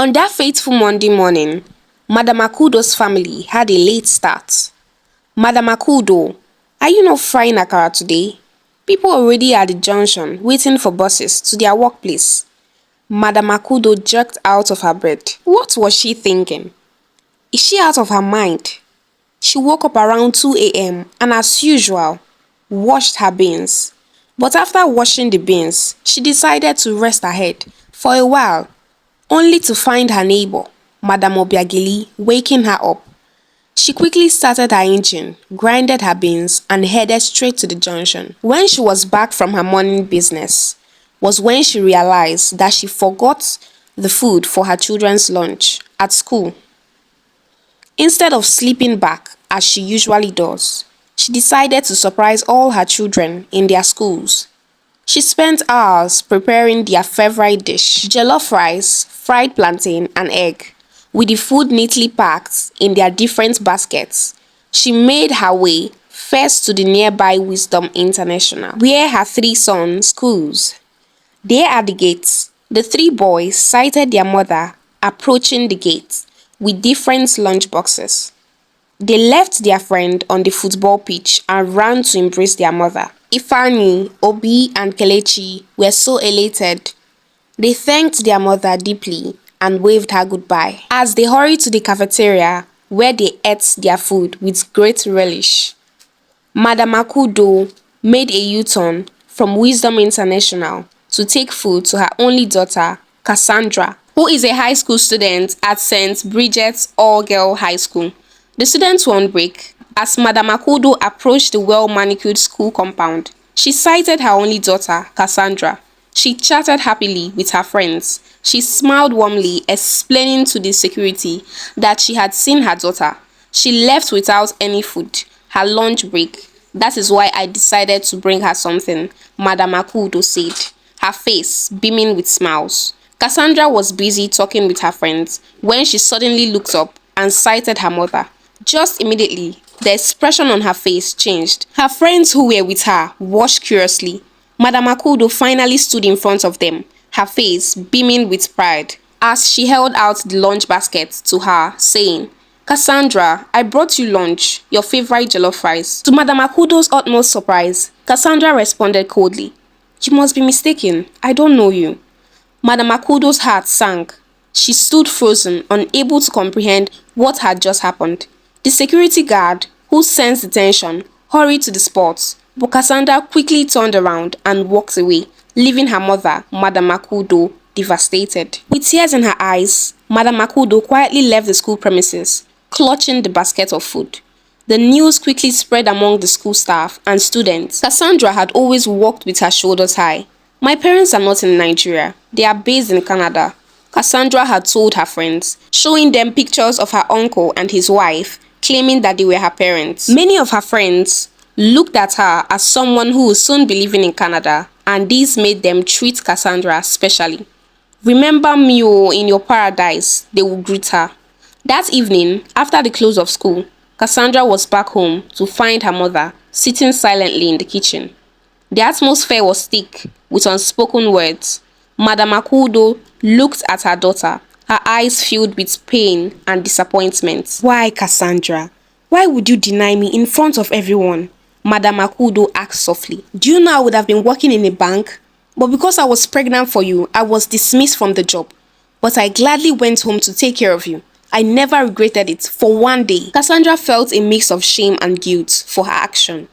On that fateful Monday morning, Madam Akudo's family had a late start. Madam Akudo, are you not frying akara today? People already at the junction waiting for buses to their workplace. Madam Akudo jerked out of her bed. What was she thinking? Is she out of her mind? She woke up around 2 a.m. and as usual, washed her beans. But after washing the beans, she decided to rest her head for a while, only to find her neighbor, Madam Obiageli, waking her up. She quickly started her engine, grinded her beans, and headed straight to the junction. When she was back from her morning business, was when she realized that she forgot the food for her children's lunch at school. Instead of sleeping back, as she usually does, she decided to surprise all her children in their schools. She spent hours preparing their favorite dish, jollof rice, fried plantain, and egg. With the food neatly packed in their different baskets, she made her way first to the nearby Wisdom International, where her three sons' schools. There at the gates, the three boys sighted their mother approaching the gate with different lunch boxes. They left their friend on the football pitch and ran to embrace their mother. Ifani, Obi, and Kelechi were so elated. They thanked their mother deeply and waved her goodbye as they hurried to the cafeteria where they ate their food with great relish. Madam Akudo made a U-turn from Wisdom International to take food to her only daughter, Kasandra, who is a high school student at St. Bridget's All-Girl High School. The students were on break. As Madam Akudo approached the well-manicured school compound, she sighted her only daughter, Kasandra. She chatted happily with her friends. She smiled warmly, explaining to the security that she had seen her daughter. She left without any food, her lunch break. That is why I decided to bring her something, Madam Akudo said, her face beaming with smiles. Cassandra was busy talking with her friends when she suddenly looked up and sighted her mother. Just immediately, the expression on her face changed. Her friends who were with her watched curiously. Madam Akudo finally stood in front of them, her face beaming with pride, as she held out the lunch basket to her, saying, "Cassandra, I brought you lunch, your favorite jollof rice." To Madam Akudo's utmost surprise, Cassandra responded coldly, "You must be mistaken. I don't know you." Madam Akudo's heart sank. She stood frozen, unable to comprehend what had just happened. The security guard, who sensed the tension, hurried to the spot, but Cassandra quickly turned around and walked away, leaving her mother, Madam Akudo, devastated. With tears in her eyes, Madam Akudo quietly left the school premises, clutching the basket of food. The news quickly spread among the school staff and students. Cassandra had always walked with her shoulders high. "My parents are not in Nigeria. They are based in Canada," Cassandra had told her friends, showing them pictures of her uncle and his wife, claiming that they were her parents. Many of her friends looked at her as someone who would soon be living in Canada, and this made them treat Cassandra specially. "Remember me in your paradise," they would greet her. That evening, after the close of school, Cassandra was back home to find her mother sitting silently in the kitchen. The atmosphere was thick with unspoken words. Madam Akudo looked at her daughter, her eyes filled with pain and disappointment. "Why, Cassandra? Why would you deny me in front of everyone?" Madam Akudo asked softly. "Do you know I would have been working in a bank? But because I was pregnant for you, I was dismissed from the job. But I gladly went home to take care of you. I never regretted it for one day." Cassandra felt a mix of shame and guilt for her action.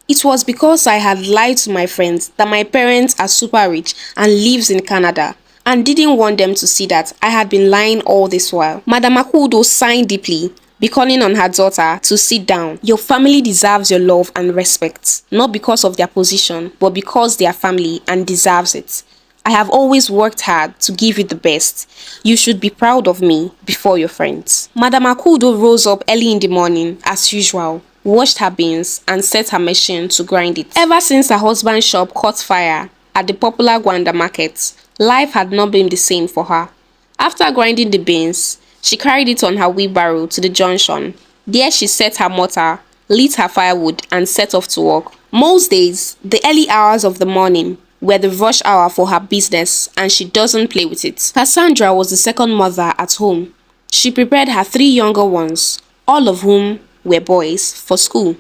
"It was because I had lied to my friends that my parents are super rich and lives in Canada, and didn't want them to see that I had been lying all this while." Madam Akudo sighed deeply, beckoning on her daughter to sit down. "Your family deserves your love and respect, not because of their position, but because they are family and deserves it. I have always worked hard to give you the best. You should be proud of me before your friends." Madam Akudo rose up early in the morning, as usual, washed her beans, and set her machine to grind it. Ever since her husband's shop caught fire at the popular Gwanda market, life had not been the same for her. After grinding the beans, she carried it on her wheelbarrow to the junction. There she set her mortar, lit her firewood, and set off to work. Most days, the early hours of the morning were the rush hour for her business and she doesn't play with it. Kasandra was the second mother at home. She prepared her three younger ones, all of whom were boys, for school.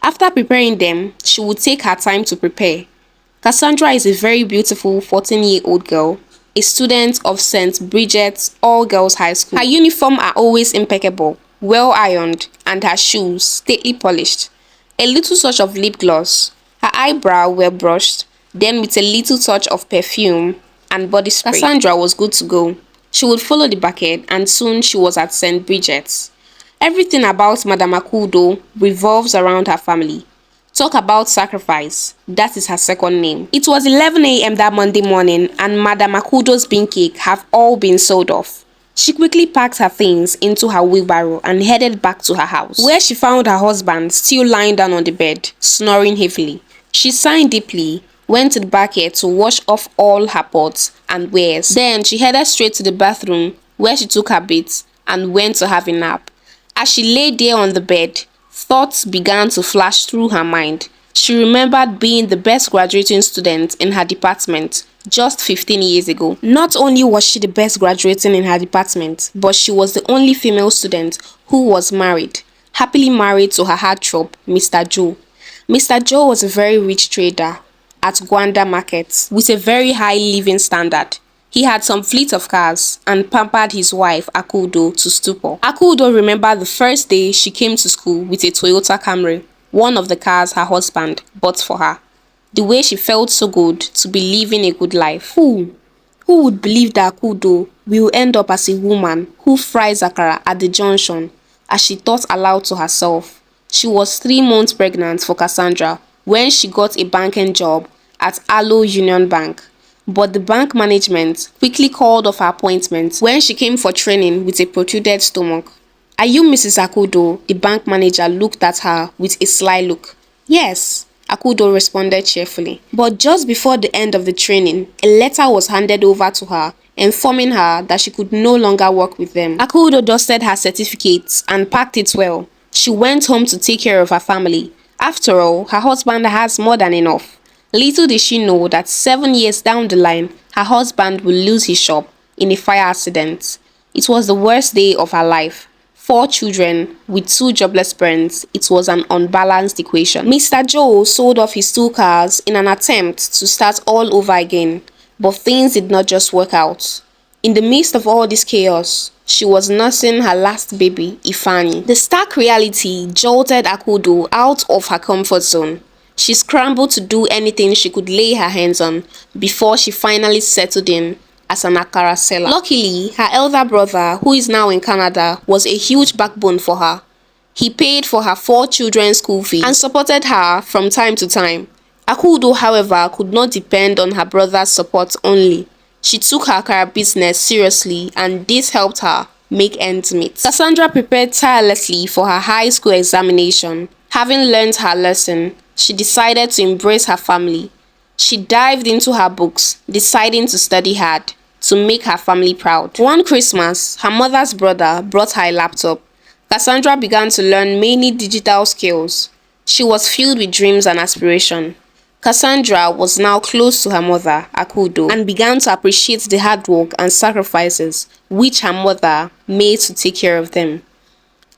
After preparing them, she would take her time to prepare. Kasandra is a very beautiful 14-year-old girl, a student of St. Bridget's All-Girls High School. Her uniform are always impeccable, well ironed, and her shoes stately polished. A little touch of lip gloss, her eyebrow well brushed, then with a little touch of perfume and body spray. Kasandra was good to go. She would follow the bucket and soon she was at St. Bridget's. Everything about Madame Akudo revolves around her family. Talk about sacrifice, that is her second name. It was 11 a.m. that Monday morning and Madame Akudo's bean cake have all been sold off. She quickly packed her things into her wheelbarrow and headed back to her house, where she found her husband still lying down on the bed, snoring heavily. She sighed deeply, went to the bucket to wash off all her pots and wares. Then she headed straight to the bathroom, where she took her bath and went to have a nap. As she lay there on the bed, thoughts began to flash through her mind. She remembered being the best graduating student in her department just 15 years ago. Not only was she the best graduating in her department, but she was the only female student who was married, happily married to her heartthrob, Mr. Joe. Mr. Joe was a very rich trader at Gwanda markets with a very high living standard. He had some fleet of cars and pampered his wife Akudo to stupor. Akudo remembered the first day she came to school with a Toyota Camry, one of the cars her husband bought for her. The way she felt so good to be living a good life. Who would believe that Akudo will end up as a woman who fries akara at the junction, as she thought aloud to herself. She was 3 months pregnant for Kasandra when she got a banking job at Alo Union Bank. But the bank management quickly called off her appointment when she came for training with a protruded stomach. "Are you Mrs. Akudo?" The bank manager looked at her with a sly look. "Yes," Akudo responded cheerfully. But just before the end of the training, a letter was handed over to her informing her that she could no longer work with them. Akudo dusted her certificates and packed it well. She went home to take care of her family. After all, her husband has more than enough. Little did she know that 7 years down the line, her husband will lose his shop in a fire accident. It was the worst day of her life. 4 children with 2 jobless parents, it was an unbalanced equation. Mr. Joe sold off his 2 cars in an attempt to start all over again, but things did not just work out. In the midst of all this chaos, she was nursing her last baby, Ifani. The stark reality jolted Akudo out of her comfort zone. She scrambled to do anything she could lay her hands on before she finally settled in as an akara seller. Luckily, her elder brother, who is now in Canada, was a huge backbone for her. He paid for her 4 children's school fees and supported her from time to time. Akudo, however, could not depend on her brother's support only. She took her akara business seriously and this helped her make ends meet. Kasandra prepared tirelessly for her high school examination. Having learned her lesson, she decided to embrace her family. She dived into her books, deciding to study hard to make her family proud. One Christmas, her mother's brother brought her a laptop. Kasandra began to learn many digital skills. She was filled with dreams and aspiration. Kasandra was now close to her mother, Akudo, and began to appreciate the hard work and sacrifices which her mother made to take care of them.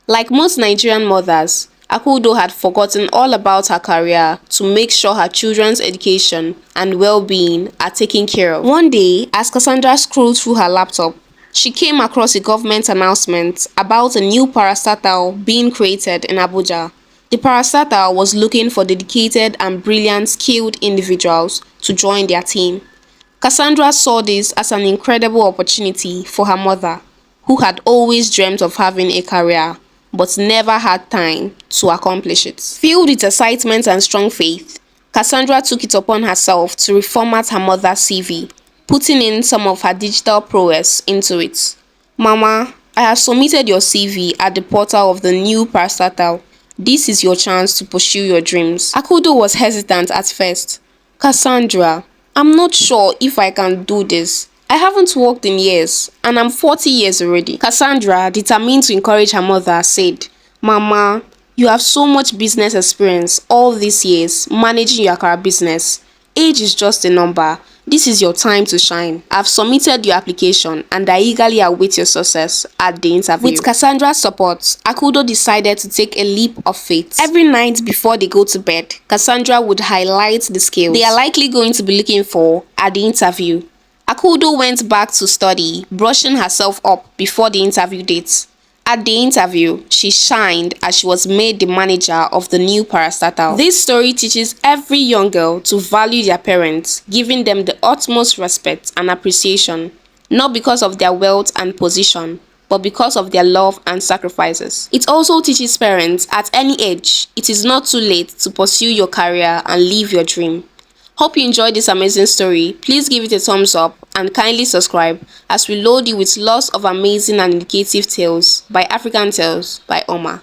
Like most Nigerian mothers, Akudo had forgotten all about her career to make sure her children's education and well-being are taken care of. One day, as Kasandra scrolled through her laptop, she came across a government announcement about a new parastatal being created in Abuja. The parastatal was looking for dedicated and brilliant skilled individuals to join their team. Kasandra saw this as an incredible opportunity for her mother, who had always dreamt of having a career but never had time to accomplish it. Filled with excitement and strong faith, Kasandra took it upon herself to reformat her mother's CV, putting in some of her digital prowess into it. "Mama, I have submitted your CV at the portal of the new parastatal. This is your chance to pursue your dreams." Akudo was hesitant at first. "Kasandra, I'm not sure if I can do this. I haven't worked in years, and I'm 40 years already." Kasandra, determined to encourage her mother, said, "Mama, you have so much business experience all these years managing your car business. age is just a number. This is your time to shine. I've submitted your application and I eagerly await your success at the interview. With Kasandra's support, Akudo decided to take a leap of faith. Every night before they go to bed, Kasandra would highlight the skills they are likely going to be looking for at the interview. Akudo went back to study, brushing herself up before the interview date. At the interview, she shined as she was made the manager of the new parastatal. This story teaches every young girl to value their parents, giving them the utmost respect and appreciation, not because of their wealth and position, but because of their love and sacrifices. It also teaches parents at any age, it is not too late to pursue your career and live your dream. Hope you enjoyed this amazing story. Please give it a thumbs up and kindly subscribe as we load you with lots of amazing and educative tales by African Tales by Oma.